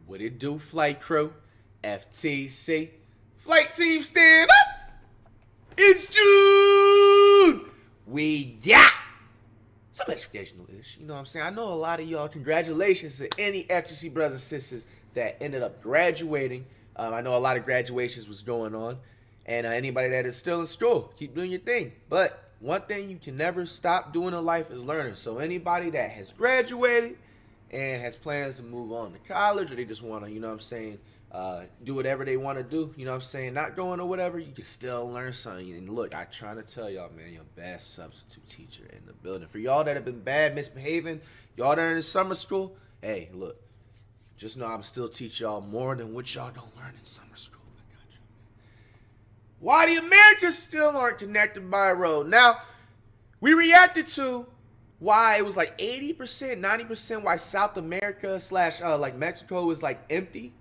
What it do, flight crew? FTC. Flight team stand up! It's June! We got some educational ish. You know what I'm saying? I know a lot of y'all. Congratulations to any FTC brothers and sisters that ended up graduating. I know a lot of graduations was going on. And anybody that is still in school, keep doing your thing. But one thing you can never stop doing in life is learning. So anybody that has graduated and has plans to move on to college, or they just want to, you know what I'm saying, do whatever they want to do, you know what I'm saying, not going or whatever, you can still learn something. And look, I'm trying to tell y'all, man, your best substitute teacher in the building. For y'all that have been bad, misbehaving, y'all that are in summer school, hey, look, just know I'm still teach y'all more than what y'all don't learn in summer school. I got you. Why the Americans still aren't connected by a road. Now, we reacted to why it was like 80%, 90% why South America / like Mexico was like empty.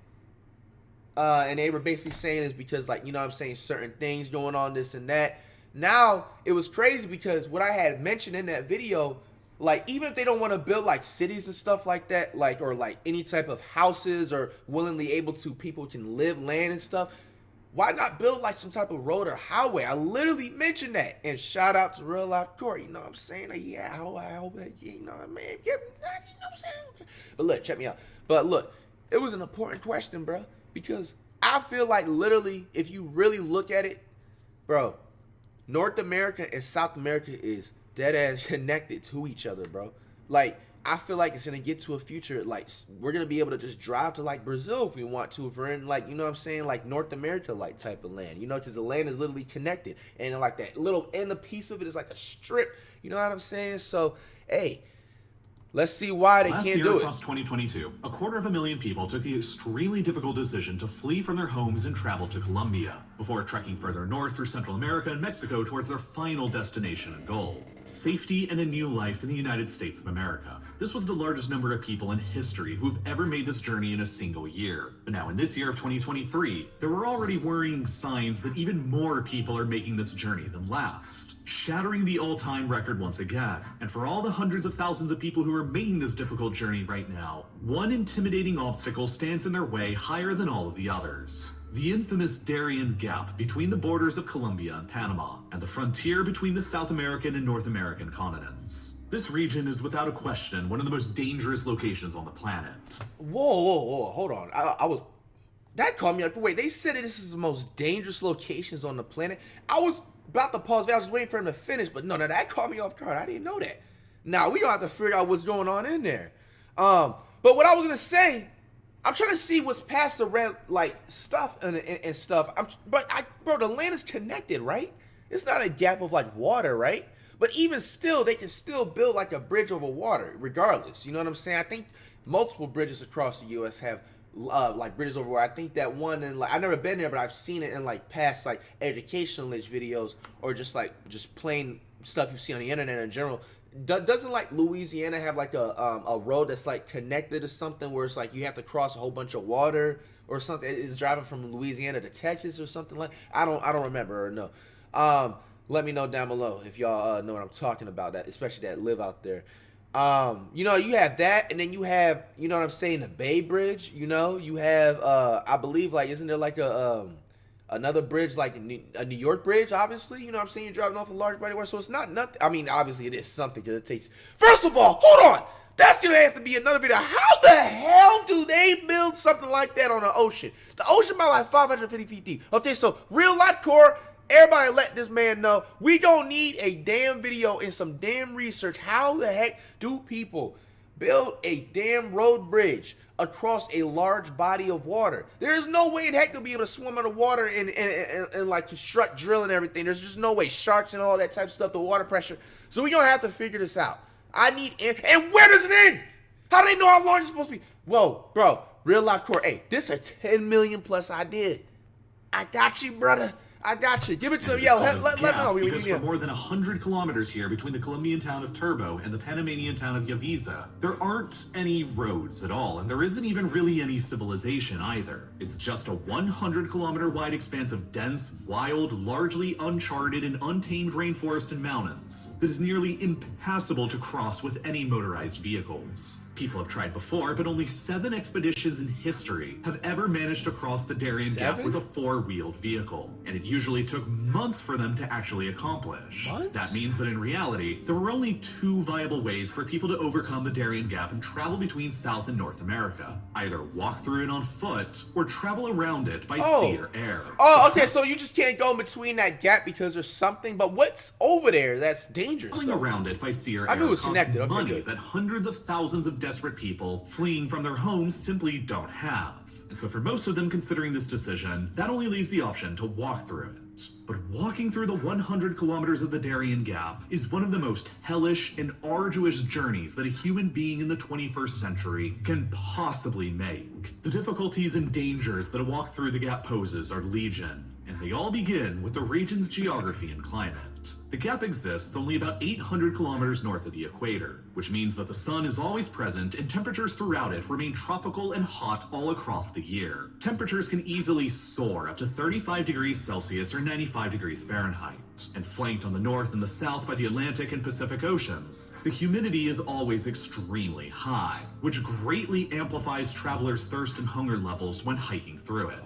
And they were basically saying it's because, like, you know what I'm saying, certain things going on, this and that. Now, it was crazy because what I had mentioned in that video, like, even if they don't want to build like cities and stuff like that, like, or like any type of houses or willingly able to, people can live land and stuff, why not build like some type of road or highway? I literally mentioned that. And shout out to Real Life Corey, you know what I'm saying? Like, yeah, I hope that, you know what I mean? You know what I'm saying? But look, check me out. But look, it was an important question, bro. Because I feel like literally, if you really look at it, bro, North America and South America is dead ass connected to each other, bro. Like, I feel like it's going to get to a future, like, we're going to be able to just drive to, like, Brazil if we want to, if we're in, like, you know what I'm saying, like, North America, like, type of land, you know, because the land is literally connected, and, like, that little end of piece of it is like a strip, you know what I'm saying? So, hey, let's see why they can't do it. Last year, across 2022, 250,000 people took the extremely difficult decision to flee from their homes and travel to Colombia, before trekking further north through Central America and Mexico towards their final destination and goal: safety and a new life in the United States of America. This was the largest number of people in history who have ever made this journey in a single year. But now in this year of 2023, there were already worrying signs that even more people are making this journey than last, shattering the all-time record once again. And for all the hundreds of thousands of people who are making this difficult journey right now, one intimidating obstacle stands in their way higher than all of the others: the infamous Darien Gap between the borders of Colombia and Panama, and the frontier between the South American and North American continents. This region is without a question one of the most dangerous locations on the planet. Whoa, hold on. I was, that caught me up. Wait, they said that this is the most dangerous locations on the planet. I was about to pause there. I was waiting for him to finish, but no, that caught me off guard. I didn't know that. Now, we don't have to figure out what's going on in there. But what I was going to say, I'm trying to see what's past the red, like, stuff and stuff. Bro, the land is connected, right? It's not a gap of, like, water, right? But even still, they can still build, like, a bridge over water, regardless. You know what I'm saying? I think multiple bridges across the U.S. have, like, bridges over water. I think that one, in, like, I've never been there, but I've seen it in, like, past, like, educational-ish videos, or just, like, just plain stuff you see on the internet in general. Doesn't, like, Louisiana have, like, a road that's, like, connected to something where it's like you have to cross a whole bunch of water or something? It's driving from Louisiana to Texas or something like? I don't remember or know. Let me know down below if y'all know what I'm talking about, that especially that live out there. You know, you have that, and then you have, you know what I'm saying, the Bay Bridge. You know, you have I believe, like, isn't there like a another bridge, like a New York bridge, obviously, you know what I'm saying, you're driving off a large body of water, so it's not nothing. I mean, obviously it is something, because it takes, first of all, hold on, that's gonna have to be another video. How the hell do they build something like that on the ocean? The ocean about like 550 feet deep. Okay, so Real Life Core, everybody let this man know, we don't need a damn video and some damn research. How the heck do people build a damn road bridge across a large body of water? There is no way in heck they'll be able to swim under water and like construct, drill and everything. There's just no way. Sharks and all that type of stuff, the water pressure. So we're going to have to figure this out. I need, and where does it end? How do they know how long it's supposed to be? Whoa, bro, Real Life Core, hey, this is a 10 million plus idea. I got you, brother. I got you. Give it to me. Yeah, let me know. Because for more than 100 kilometers here between the Colombian town of Turbo and the Panamanian town of Yaviza, there aren't any roads at all, and there isn't even really any civilization either. It's just a 100-kilometer wide expanse of dense, wild, largely uncharted and untamed rainforest and mountains that is nearly impassable to cross with any motorized vehicles. People have tried before, but only 7 expeditions in history have ever managed to cross the Darien Gap 7? with a 4-wheeled vehicle, and it usually took months for them to actually accomplish. Months? That means that in reality, there were only 2 viable ways for people to overcome the Darien Gap and travel between South and North America. Either walk through it on foot, or travel around it by sea or air. Oh, okay, so you just can't go in between that gap because there's something, but what's over there that's dangerous? Traveling around it by sea or I air knew it was costs connected. Okay, money good. that hundreds of thousands of desperate people fleeing from their homes simply don't have. And so for most of them considering this decision, that only leaves the option to walk through it. But walking through the 100 kilometers of the Darien Gap is one of the most hellish and arduous journeys that a human being in the 21st century can possibly make. The difficulties and dangers that a walk through the gap poses are legion, and they all begin with the region's geography and climate. The gap exists only about 800 kilometers north of the equator, which means that the sun is always present and temperatures throughout it remain tropical and hot all across the year. Temperatures can easily soar up to 35 degrees Celsius or 95 degrees Fahrenheit. And flanked on the north and the south by the Atlantic and Pacific Oceans, the humidity is always extremely high, which greatly amplifies travelers' thirst and hunger levels when hiking through it.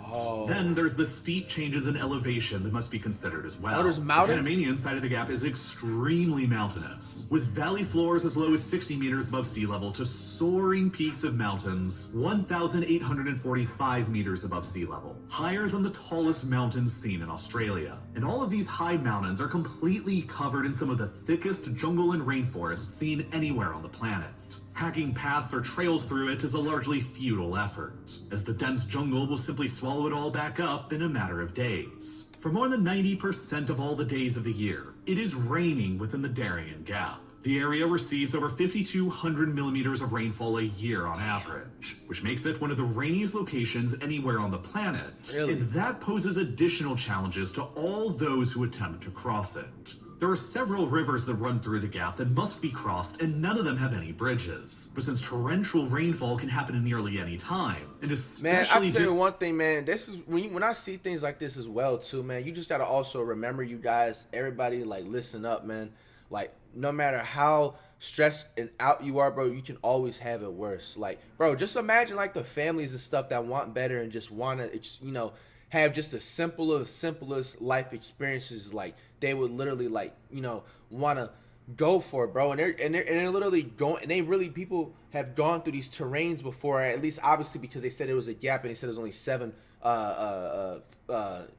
Then there's the steep changes in elevation that must be considered as well. Oh, there's mountains? The Panamanian side of the gap is extremely mountainous, with valley floors as low as 60 meters above sea level to soaring peaks of mountains 1,845 meters above sea level, higher than the tallest mountains seen in Australia. And all of these high mountains are completely covered in some of the thickest jungle and rainforest seen anywhere on the planet. Hacking paths or trails through it is a largely futile effort, as the dense jungle will simply swallow it all back up in a matter of days. For more than 90% of all the days of the year, it is raining within the Darien Gap. The area receives over 5,200 millimeters of rainfall a year on average, which makes it one of the rainiest locations anywhere on the planet. Really? And that poses additional challenges to all those who attempt to cross it. There are several rivers that run through the gap that must be crossed, and none of them have any bridges. But since torrential rainfall can happen in nearly any time, and Man, especially I'll tell you one thing, man. This is when I see things like this as well, too, man. You just gotta also remember, you guys, everybody, like, listen up, man. Like, no matter how stressed and out you are, bro, you can always have it worse. Like, bro, just imagine like the families and stuff that want better and just want to, you know, have just the simplest life experiences. Like, they would literally, like, you know, want to go for it, bro. And they're literally going, and they really, people have gone through these terrains before, at least obviously because they said it was a gap and they said there's only 7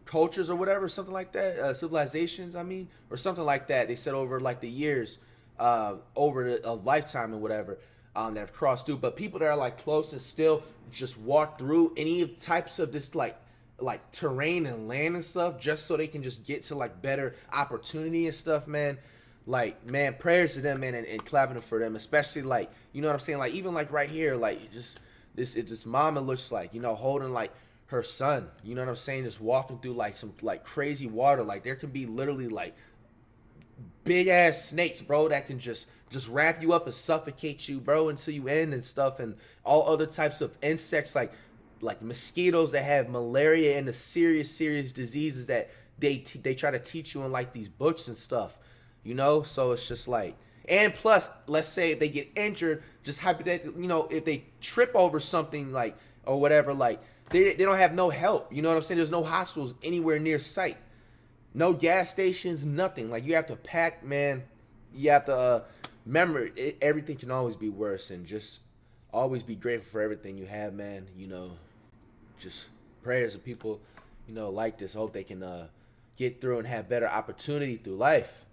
cultures or whatever, something like that, civilizations, I mean, or something like that. They said over like the years, over a lifetime or whatever, that have crossed through. But people that are like close and still just walk through any types of this like terrain and land and stuff, just so they can just get to like better opportunity and stuff, man. Like, man, prayers to them, man, and clapping for them, especially like, you know what I'm saying, like even like right here, like just this mama looks like, you know, holding like her son, you know what I'm saying, just walking through like some like crazy water. Like, there can be literally like big ass snakes, bro, that can just wrap you up and suffocate you, bro, until you end and stuff, and all other types of insects like mosquitoes that have malaria and the serious diseases that they try to teach you in like these books and stuff, you know. So it's just like, and plus, let's say if they get injured, just hypothetically, you know, if they trip over something like or whatever, like they don't have no help, you know what I'm saying. There's no hospitals anywhere near sight, no gas stations, nothing. Like, you have to pack, man. You have to remember, everything can always be worse, and just always be grateful for everything you have, man. You know, just prayers of people, you know, like this. Hope they can get through and have better opportunity through life.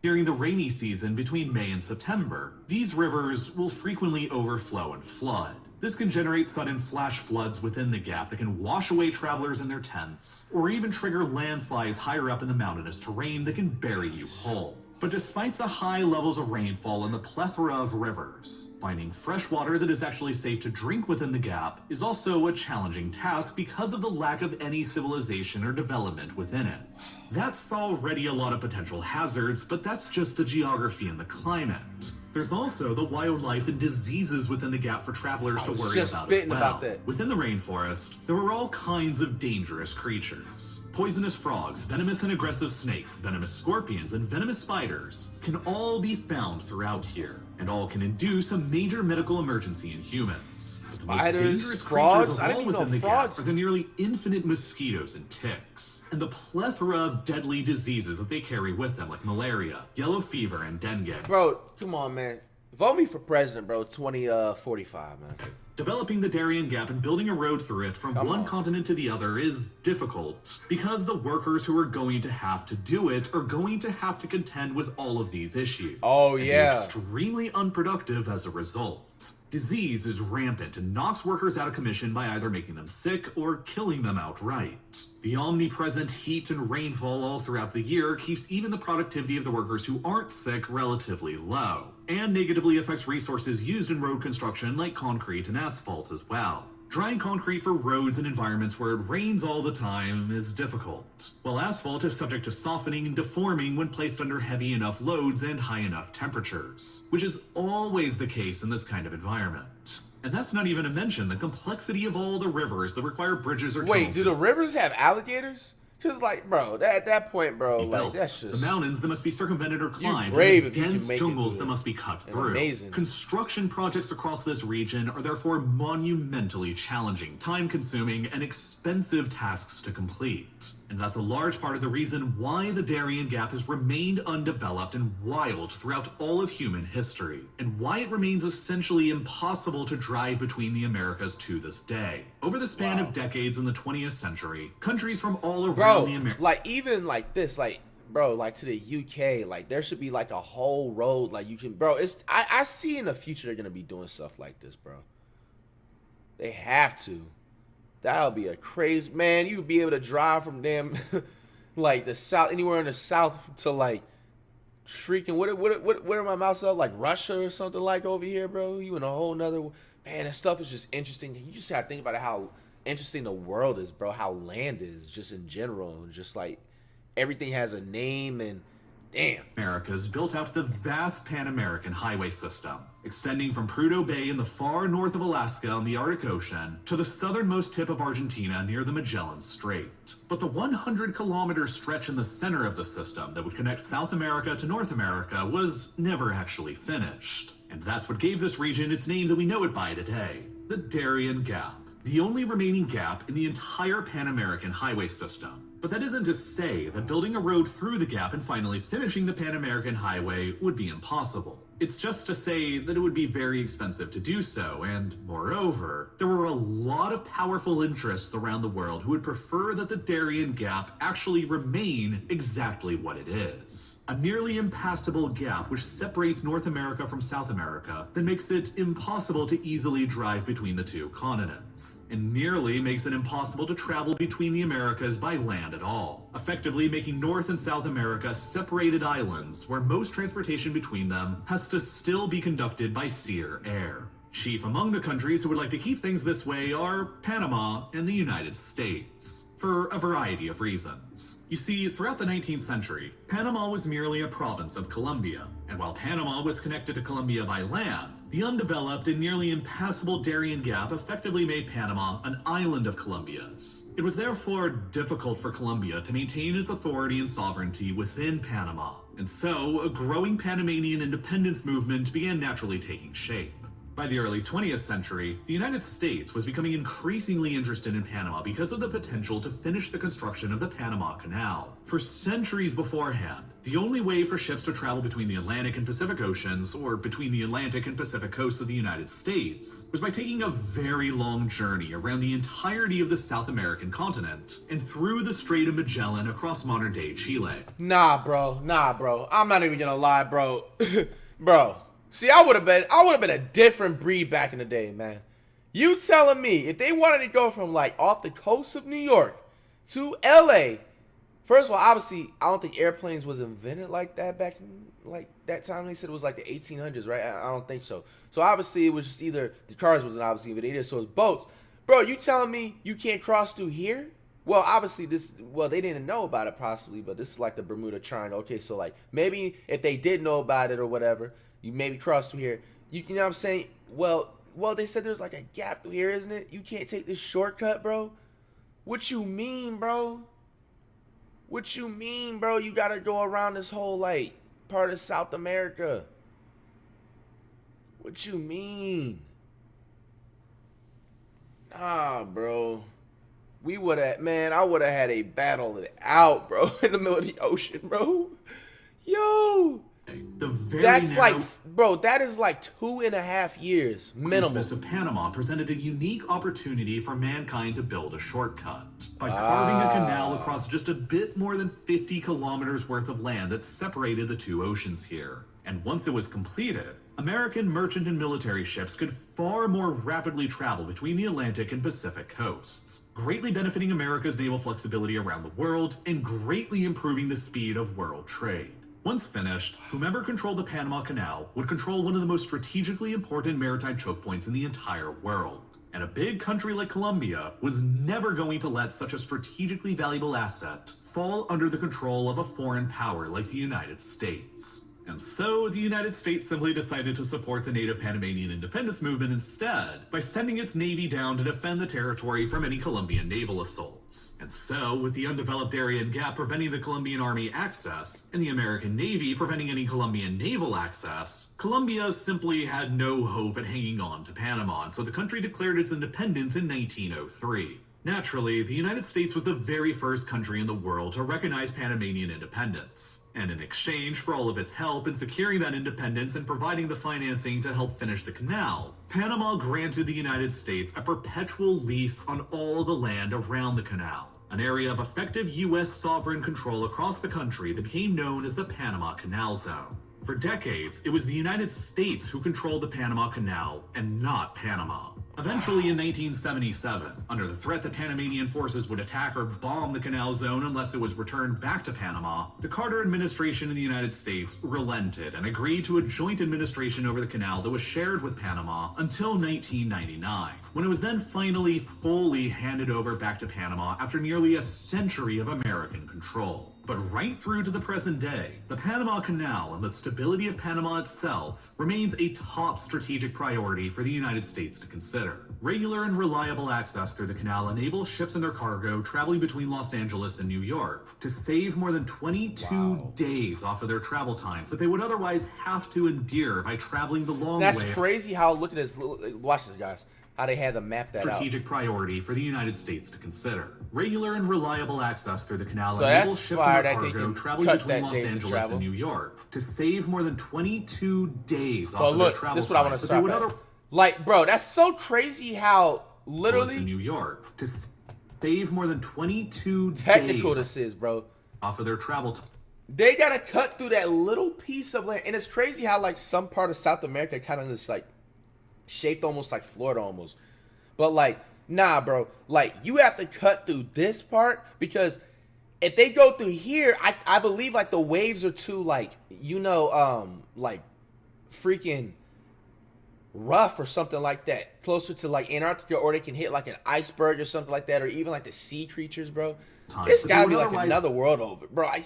During the rainy season between May and September, these rivers will frequently overflow and flood. This can generate sudden flash floods within the gap that can wash away travelers in their tents, or even trigger landslides higher up in the mountainous terrain that can bury you whole. But despite the high levels of rainfall and the plethora of rivers, finding fresh water that is actually safe to drink within the gap is also a challenging task because of the lack of any civilization or development within it. That's already a lot of potential hazards, but that's just the geography and the climate. There's also the wildlife and diseases within the gap for travelers to worry about as well. Within the rainforest, there are all kinds of dangerous creatures. Poisonous frogs, venomous and aggressive snakes, venomous scorpions, and venomous spiders can all be found throughout here. and all can induce a major medical emergency in humans. The most Spiders, dangerous frogs? creatures I of didn't all even know within the frogs. gap are the nearly infinite mosquitoes and ticks, and the plethora of deadly diseases that they carry with them, like malaria, yellow fever, and dengue. Bro, come on, man. Vote me for president, bro. 2045, man. Developing the Darien Gap and building a road through it from one on. continent to the other is difficult because the workers who are going to have to do it are going to have to contend with all of these issues. Oh, and be yeah. extremely unproductive as a result. Disease is rampant and knocks workers out of commission by either making them sick or killing them outright. The omnipresent heat and rainfall all throughout the year keeps even the productivity of the workers who aren't sick relatively low, and negatively affects resources used in road construction like concrete and asphalt as well. Drying concrete for roads and environments where it rains all the time is difficult, while asphalt is subject to softening and deforming when placed under heavy enough loads and high enough temperatures, which is always the case in this kind of environment. And that's not even to mention the complexity of all the rivers that require bridges or Wait, tunnels do the rivers have alligators? Cause like, bro, at that point, bro, like built. that's just The mountains that must be circumvented or climbed, brave and if you the can dense make it jungles through that it. must be cut And through. amazing. Construction projects across this region are therefore monumentally challenging, time-consuming, and expensive tasks to complete. And that's a large part of the reason why the Darien Gap has remained undeveloped and wild throughout all of human history, and why it remains essentially impossible to drive between the Americas to this day. Over the span of decades in the 20th century, countries from all around bro, the Americas, like even like this, like bro, like to the UK, like there should be like a whole road, like you can, bro. It's I see in the future they're gonna be doing stuff like this, bro. They have to. That'll be a crazy, man. You would be able to drive from damn like the south, anywhere in the south to like freaking what are my mouths up, like Russia or something like over here, bro. You in a whole nother, man. That stuff is just interesting. You just gotta think about how interesting the world is, bro. How land is just in general, just like everything has a name. And damn, Americas built out the vast Pan-American highway system, extending from Prudhoe Bay in the far north of Alaska on the Arctic Ocean to the southernmost tip of Argentina near the Magellan Strait. But the 100-kilometer stretch in the center of the system that would connect South America to North America was never actually finished. And that's what gave this region its name that we know it by today, the Darien Gap, the only remaining gap in the entire Pan-American highway system. But that isn't to say that building a road through the gap and finally finishing the Pan-American Highway would be impossible. It's just to say that it would be very expensive to do so, and moreover, there were a lot of powerful interests around the world who would prefer that the Darien Gap actually remain exactly what it is. A nearly impassable gap which separates North America from South America that makes it impossible to easily drive between the two continents, and nearly makes it impossible to travel between the Americas by land at all, effectively making North and South America separated islands where most transportation between them has to still be conducted by sea or air. Chief among the countries who would like to keep things this way are Panama and the United States, for a variety of reasons. You see, throughout the 19th century, Panama was merely a province of Colombia, and while Panama was connected to Colombia by land, the undeveloped and nearly impassable Darien Gap effectively made Panama an island of Colombia's. It was therefore difficult for Colombia to maintain its authority and sovereignty within Panama, and so a growing Panamanian independence movement began naturally taking shape. By the early 20th century, the United States was becoming increasingly interested in Panama because of the potential to finish the construction of the Panama Canal. For centuries beforehand, the only way for ships to travel between the Atlantic and Pacific Oceans, or between the Atlantic and Pacific coasts of the United States, was by taking a very long journey around the entirety of the South American continent and through the Strait of Magellan across modern-day Chile. nah, bro. I'm not even gonna lie, bro. Bro. See, I would have been a different breed back in the day, man. You telling me if they wanted to go from like off the coast of New York to LA, first of all, obviously, I don't think airplanes was invented like that back in like that time. They said it was like the 1800s, right? I don't think so. So obviously, it was just either the cars wasn't obviously invented, so it's boats. Bro, you telling me you can't cross through here? Well, obviously they didn't know about it possibly, but this is like the Bermuda Triangle. Okay, so like maybe if they did know about it or whatever, you maybe cross through here. You know what I'm saying? Well, they said there's like a gap through here, isn't it? You can't take this shortcut, bro. What you mean, bro? What you mean, bro? You gotta go around this whole like part of South America. What you mean? Nah, bro. We would have, man, I would have had a battle it out, bro, in the middle of the ocean, bro. Yo. That's like, bro, that is like 2.5 years minimum. Isthmus of Panama presented a unique opportunity for mankind to build a shortcut by carving a canal across just a bit more than 50 kilometers worth of land that separated the two oceans here. And once it was completed, American merchant and military ships could far more rapidly travel between the Atlantic and Pacific coasts, greatly benefiting America's naval flexibility around the world and greatly improving the speed of world trade. Once finished, whomever controlled the Panama Canal would control one of the most strategically important maritime choke points in the entire world. And a big country like Colombia was never going to let such a strategically valuable asset fall under the control of a foreign power like the United States. And so the United States simply decided to support the native Panamanian independence movement instead by sending its navy down to defend the territory from any Colombian naval assaults. And so, with the undeveloped Darien Gap preventing the Colombian army access and the American Navy preventing any Colombian naval access, Colombia simply had no hope at hanging on to Panama, and so the country declared its independence in 1903. Naturally, the United States was the very first country in the world to recognize Panamanian independence. And in exchange for all of its help in securing that independence and providing the financing to help finish the canal, Panama granted the United States a perpetual lease on all the land around the canal, an area of effective U.S. sovereign control across the country that became known as the Panama Canal Zone. For decades, it was the United States who controlled the Panama Canal and not Panama. Eventually, in 1977, under the threat that Panamanian forces would attack or bomb the canal zone unless it was returned back to Panama, the Carter administration in the United States relented and agreed to a joint administration over the canal that was shared with Panama until 1999, when it was then finally fully handed over back to Panama after nearly a century of American control. But right through to the present day, the Panama Canal and the stability of Panama itself remains a top strategic priority for the United States to consider. Regular and reliable access through the canal enables ships and their cargo traveling between Los Angeles and New York to save more than 22 days off of their travel times that they would otherwise have to endure by traveling the long way. That's crazy how, look at this, watch this, guys. How they had to map that strategic priority for the United States to consider. Regular and reliable access through the canal so enables ships and their cargo traveling between Los Angeles and New York to save more than 22 days off of their travel this is what I want to stop at. Like, bro, that's so crazy how literally in New York to save more than 22 technical days this is, bro, off of their travel time. They gotta cut through that little piece of land, and it's crazy how like some part of South America kind of just like shaped almost like Florida almost. But like, nah, bro, like you have to cut through this part because if they go through here, I believe like the waves are too like, you know, like freaking rough or something like that, closer to like Antarctica, or they can hit like an iceberg or something like that, or even like the sea creatures, bro. It's gotta be like another world over, bro. I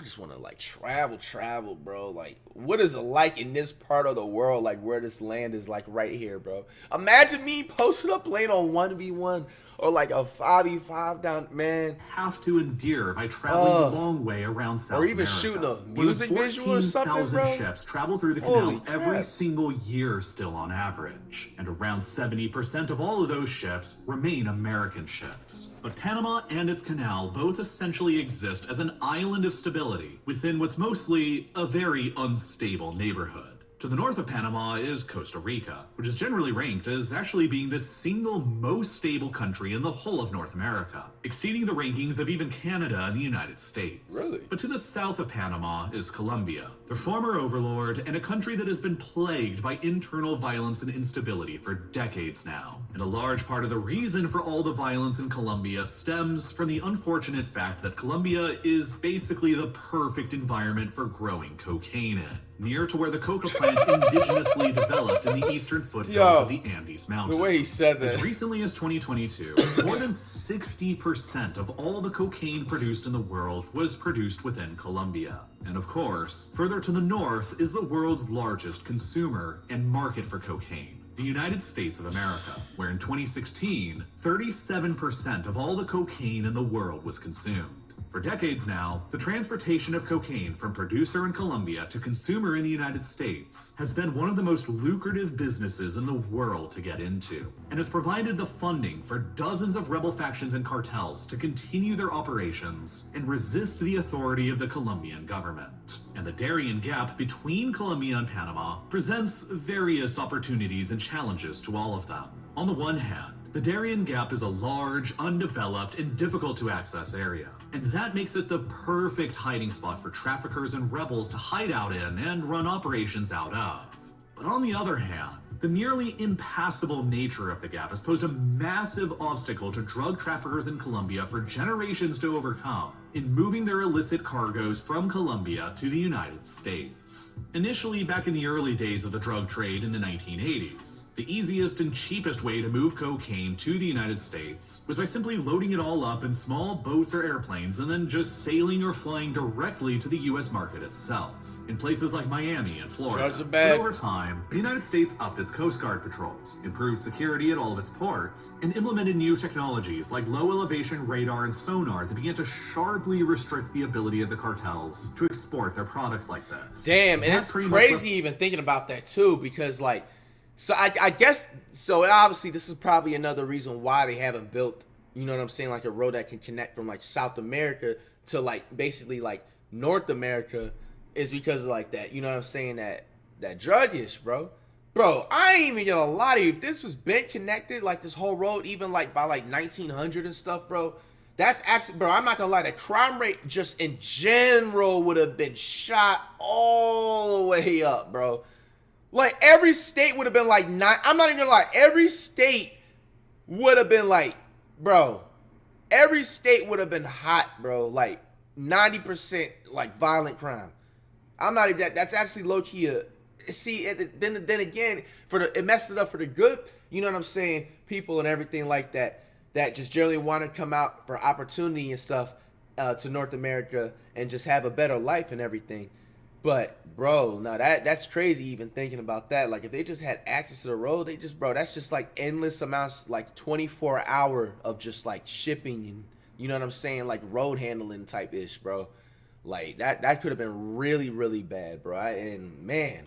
just want to like travel, bro. Like, what is it like in this part of the world, like where this land is, like right here, bro? Imagine me posted up playing on 1v1 or like a 5v5 down, man. Have to endure by traveling the long way around South America. Or even shooting a music visual or something, bro. Ships travel through the canal every single year still on average. And around 70% of all of those ships remain American ships. But Panama and its canal both essentially exist as an island of stability within what's mostly a very unstable neighborhood. To the north of Panama is Costa Rica, which is generally ranked as actually being the single most stable country in the whole of North America, exceeding the rankings of even Canada and the United States. Really? But to the south of Panama is Colombia, their former overlord, and a country that has been plagued by internal violence and instability for decades now. And a large part of the reason for all the violence in Colombia stems from the unfortunate fact that Colombia is basically the perfect environment for growing cocaine in, near to where the coca plant indigenously developed in the eastern foothills of the Andes Mountains. The way he said that. As recently as 2022, more than 60% of all the cocaine produced in the world was produced within Colombia. And of course, further to the north is the world's largest consumer and market for cocaine, the United States of America, where in 2016, 37% of all the cocaine in the world was consumed. For For decades now, the transportation of cocaine from producer in Colombia to consumer in the United States has been one of the most lucrative businesses in the world to get into, and has provided the funding for dozens of rebel factions and cartels to continue their operations and resist the authority of the Colombian government. And the Darien Gap between Colombia and Panama presents various opportunities and challenges to all of them. On the one hand, the Darien Gap is a large, undeveloped, and difficult to access area, and that makes it the perfect hiding spot for traffickers and rebels to hide out in and run operations out of. But on the other hand, the nearly impassable nature of the gap has posed a massive obstacle to drug traffickers in Colombia for generations to overcome in moving their illicit cargoes from Colombia to the United States. Initially, back in the early days of the drug trade in the 1980s, the easiest and cheapest way to move cocaine to the United States was by simply loading it all up in small boats or airplanes and then just sailing or flying directly to the US market itself, in places like Miami and Florida. Drugs are bad. But over time, the United States upped its Coast Guard patrols, improved security at all of its ports, and implemented new technologies like low-elevation radar and sonar that began to sharply restrict the ability of the cartels to export their products like this. Damn, and it's crazy even thinking about that too, because like, so I guess, so obviously this is probably another reason why they haven't built, you know what I'm saying, like a road that can connect from like South America to like basically like North America, is because of like that, you know what I'm saying, that drug ish, bro. Bro, I ain't even gonna lie to you. If this was been connected, like this whole road, even like by like 1900 and stuff, bro, that's actually, bro, I'm not gonna lie, the crime rate just in general would have been shot all the way up, bro. Like every state would have been like, I'm not even gonna lie, every state would have been like, bro, every state would have been hot, bro, like 90% like violent crime. I'm not even, that's actually low-key see, then again, it messes it up for the good, you know what I'm saying, people and everything like that just generally want to come out for opportunity and stuff to North America and just have a better life and everything. But bro, no, that's crazy even thinking about that. Like if they just had access to the road, that's just like endless amounts, like 24-hour of just like shipping and, you know what I'm saying, like road handling type ish, bro. Like that could have been really, really bad, bro. And man,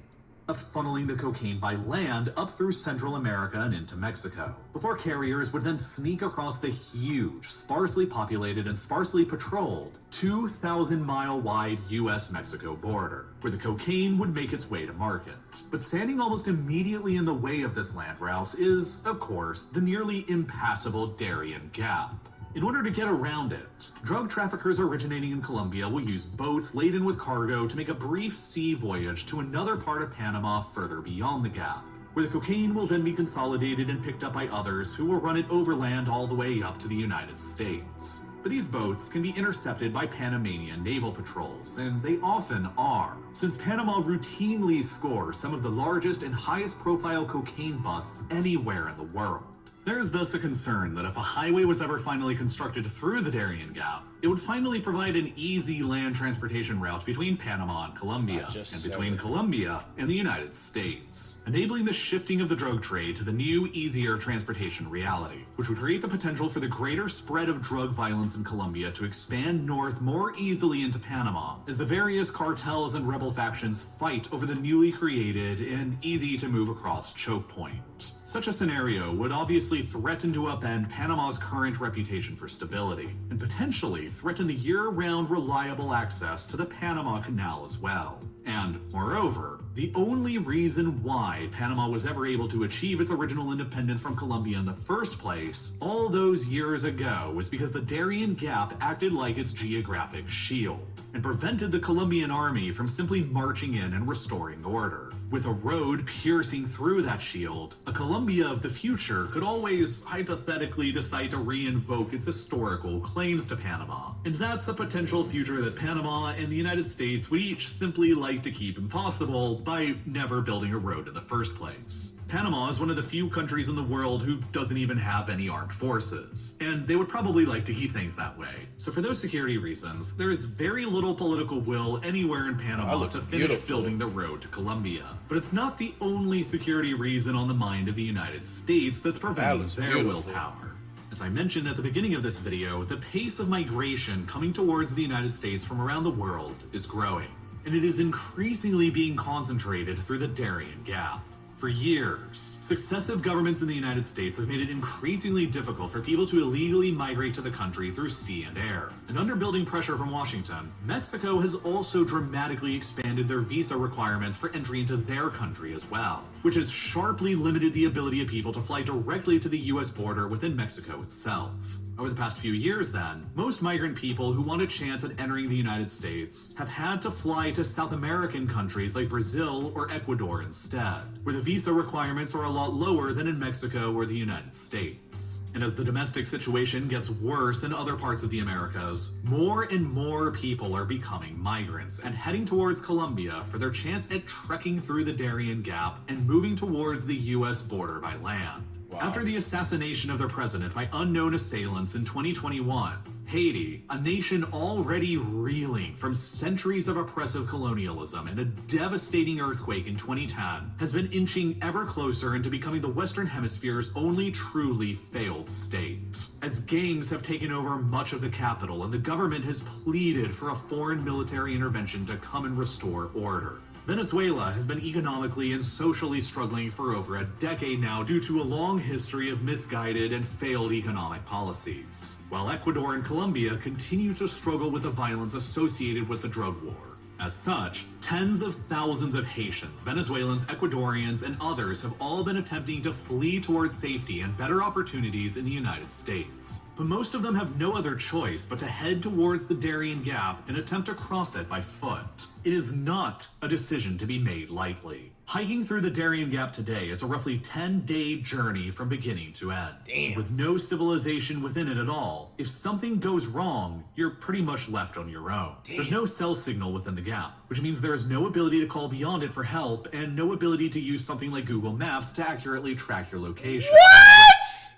funneling the cocaine by land up through Central America and into Mexico, before carriers would then sneak across the huge, sparsely populated and sparsely patrolled 2,000-mile-wide US-Mexico border, where the cocaine would make its way to market. But standing almost immediately in the way of this land route is, of course, the nearly impassable Darien Gap. In order to get around it, drug traffickers originating in Colombia will use boats laden with cargo to make a brief sea voyage to another part of Panama further beyond the gap, where the cocaine will then be consolidated and picked up by others who will run it overland all the way up to the United States. But these boats can be intercepted by Panamanian naval patrols, and they often are, since Panama routinely scores some of the largest and highest profile cocaine busts anywhere in the world. There is thus a concern that if a highway was ever finally constructed through the Darien Gap, it would finally provide an easy land transportation route between Panama and Colombia, and between Colombia and the United States, enabling the shifting of the drug trade to the new, easier transportation reality, which would create the potential for the greater spread of drug violence in Colombia to expand north more easily into Panama, as the various cartels and rebel factions fight over the newly created and easy-to-move-across choke point. Such a scenario would obviously threaten to upend Panama's current reputation for stability, and potentially threaten the year-round reliable access to the Panama Canal as well. And, moreover, the only reason why Panama was ever able to achieve its original independence from Colombia in the first place, all those years ago, was because the Darien Gap acted like its geographic shield, and prevented the Colombian army from simply marching in and restoring order. With a road piercing through that shield, a Colombia of the future could always hypothetically decide to re-invoke its historical claims to Panama. And that's a potential future that Panama and the United States would each simply like to keep impossible by never building a road in the first place. Panama is one of the few countries in the world who doesn't even have any armed forces, and they would probably like to keep things that way. So for those security reasons, there is very little political will anywhere in Panama to finish building the road to Colombia. But it's not the only security reason on the mind of the United States that's preventing their willpower. As I mentioned at the beginning of this video, the pace of migration coming towards the United States from around the world is growing, and it is increasingly being concentrated through the Darien Gap. For years, successive governments in the United States have made it increasingly difficult for people to illegally migrate to the country through sea and air. And under building pressure from Washington, Mexico has also dramatically expanded their visa requirements for entry into their country as well, which has sharply limited the ability of people to fly directly to the US border within Mexico itself. Over the past few years then, most migrant people who want a chance at entering the United States have had to fly to South American countries like Brazil or Ecuador instead, where the visa requirements are a lot lower than in Mexico or the United States. And as the domestic situation gets worse in other parts of the Americas, more and more people are becoming migrants and heading towards Colombia for their chance at trekking through the Darien Gap and moving towards the US border by land. Wow. After the assassination of their president by unknown assailants in 2021, Haiti, a nation already reeling from centuries of oppressive colonialism and a devastating earthquake in 2010, has been inching ever closer into becoming the Western Hemisphere's only truly failed state. As gangs have taken over much of the capital and the government has pleaded for a foreign military intervention to come and restore order. Venezuela has been economically and socially struggling for over a decade now due to a long history of misguided and failed economic policies, while Ecuador and Colombia continue to struggle with the violence associated with the drug war. As such, tens of thousands of Haitians, Venezuelans, Ecuadorians, and others have all been attempting to flee towards safety and better opportunities in the United States. But most of them have no other choice but to head towards the Darien Gap and attempt to cross it by foot. It is not a decision to be made lightly. Hiking through the Darien Gap today is a roughly 10-day journey from beginning to end. Damn. With no civilization within it at all, if something goes wrong, you're pretty much left on your own. Damn. There's no cell signal within the gap, which means there is no ability to call beyond it for help and no ability to use something like Google Maps to accurately track your location. What?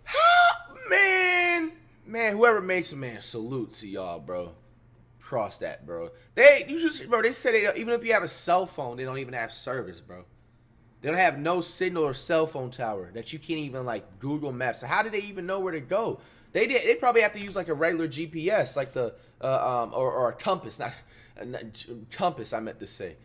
How? Man, whoever makes a man, salute to y'all, bro. Cross that, bro. They said even if you have a cell phone, they don't even have service, bro. They don't have no signal or cell phone tower that you can't even like Google Maps. So how do they even know where to go? They probably have to use like a regular GPS, like the or a compass, not compass. I meant to say.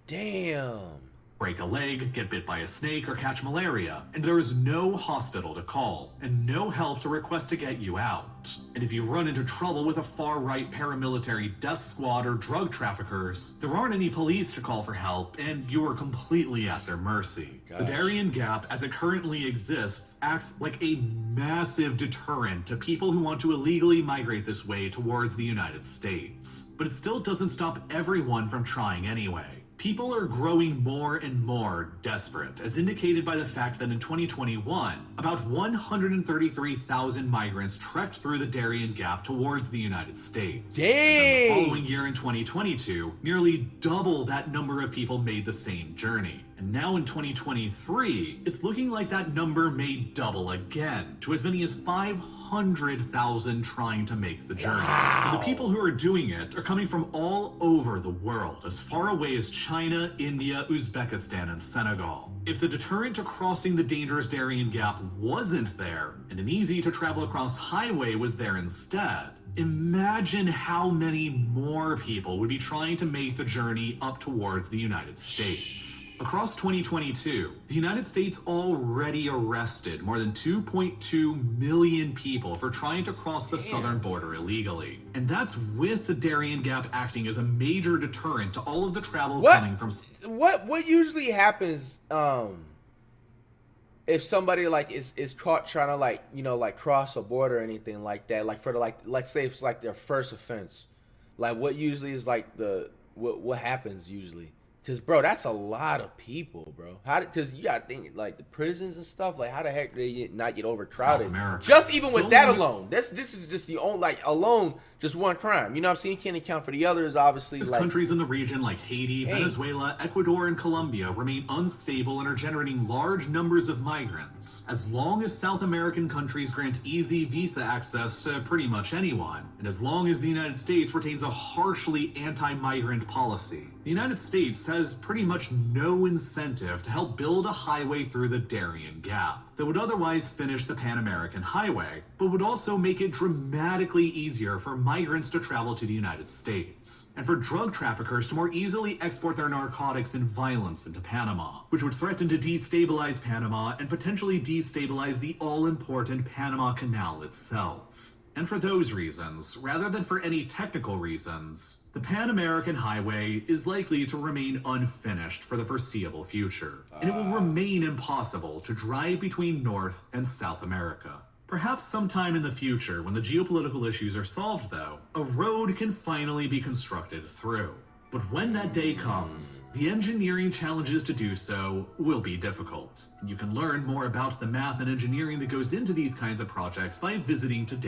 Damn. Break a leg, get bit by a snake, or catch malaria, and there is no hospital to call, and no help to request to get you out. And if you run into trouble with a far-right paramilitary death squad or drug traffickers, there aren't any police to call for help, and you are completely at their mercy. Gosh. The Darien Gap, as it currently exists, acts like a massive deterrent to people who want to illegally migrate this way towards the United States. But it still doesn't stop everyone from trying anyway. People are growing more and more desperate, as indicated by the fact that in 2021, about 133,000 migrants trekked through the Darien Gap towards the United States. Dang! And then the following year in 2022, nearly double that number of people made the same journey. And now in 2023, it's looking like that number may double again, to as many as 500,000 trying to make the journey. Wow. And the people who are doing it are coming from all over the world, as far away as China, India, Uzbekistan, and Senegal. If the deterrent to crossing the dangerous Darien Gap wasn't there, and an easy-to-travel-across highway was there instead, imagine how many more people would be trying to make the journey up towards the United States. Across 2022, the United States already arrested more than 2.2 million people for trying to cross the southern border illegally. And that's with the Darien Gap acting as a major deterrent to all of the travel coming from... What usually happens if somebody like is caught trying to like cross a border or anything like that, like for let's say it's like their first offense, like what usually is like what happens usually? Because, bro, that's a lot of people, bro. Because you got to think, like, the prisons and stuff, like, how the heck do they not get overcrowded? South America. Just even with that alone. This is just the only, like, alone, just one crime. You know what I'm saying? You can't account for the others, obviously. There's like, countries in the region like Haiti, Venezuela, Ecuador, and Colombia remain unstable and are generating large numbers of migrants, as long as South American countries grant easy visa access to pretty much anyone, and as long as the United States retains a harshly anti-migrant policy. The United States has pretty much no incentive to help build a highway through the Darien Gap that would otherwise finish the Pan American Highway, but would also make it dramatically easier for migrants to travel to the United States, and for drug traffickers to more easily export their narcotics and violence into Panama, which would threaten to destabilize Panama and potentially destabilize the all-important Panama Canal itself. And for those reasons, rather than for any technical reasons, the Pan American Highway is likely to remain unfinished for the foreseeable future, and it will remain impossible to drive between North and South America. Perhaps sometime in the future, when the geopolitical issues are solved though, a road can finally be constructed through. But when that day comes, the engineering challenges to do so will be difficult. You can learn more about the math and engineering that goes into these kinds of projects by visiting today's